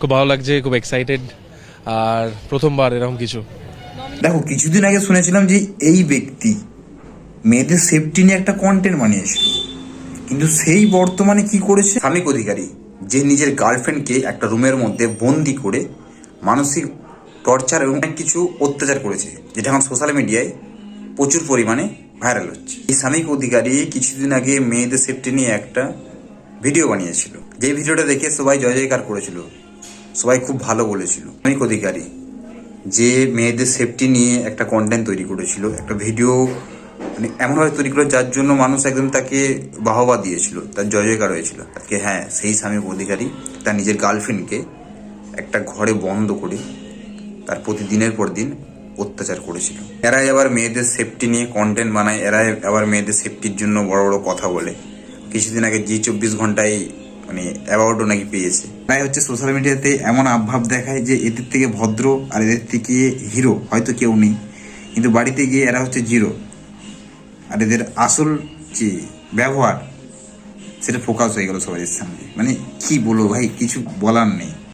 খুব ভালো লাগছে, খুব এক্সাইটেড, আর প্রথমবার এরকম কিছু। দেখো, কিছুদিন আগে শুনেছিলাম যে এই ব্যক্তি মেয়েদের সেফটি নিয়ে একটা কন্টেন্ট বানিয়েছিল, কিন্তু সেই বর্তমানে কি করেছে, সামিক অধিকারী, যে নিজের গার্লফ্রেন্ডকে একটা রুমের মধ্যে বন্দি করে মানসিক টর্চার এবং অনেক কিছু অত্যাচার করেছে, যেটা এখন সোশ্যাল মিডিয়ায় প্রচুর পরিমাণে ভাইরাল হচ্ছে। এই সামিক অধিকারী কিছুদিন আগে মেয়েদের সেফটি নিয়ে একটা ভিডিও বানিয়েছিল, যে ভিডিওটা দেখে সবাই জয় জয়কার করেছিল, সবাই খুব ভালো বলেছিল। সামিক অধিকারী যে মেয়েদের সেফটি নিয়ে একটা কন্টেন্ট তৈরি করেছিল, একটা ভিডিও মানে এমনভাবে তৈরি করে যার জন্য মানুষ একদম তাকে বাহবা দিয়েছিল, তার জয় জয়কার হয়েছিল তাকে। হ্যাঁ, সেই সামিক অধিকারী তার নিজের গার্লফ্রেন্ডকে একটা ঘরে বন্ধ করে তার প্রতিদিনের পর দিন অত্যাচার করেছিল। এরাই আবার মেয়েদের সেফটি নিয়ে কন্টেন্ট বানায়, এরাই আবার মেয়েদের সেফটির জন্য বড় বড় কথা বলে। কিছুদিন আগে জি24 ঘন্টায় মানে অ্যাওয়ার্ডও নাকি পেয়েছে। তাই হচ্ছে সোশ্যাল মিডিয়াতে এমন আবভাব দেখায় যে এদের থেকে ভদ্র আর এদের থেকে হিরো হয়তো কেউ নেই, কিন্তু বাড়িতে গিয়ে এরা হচ্ছে জিরো। আর এদের আসল যে ব্যবহার সেটা ফোকাস হয়ে গেল সবাই সামনে। মানে কি বলবো ভাই, কিছু বলার নেই।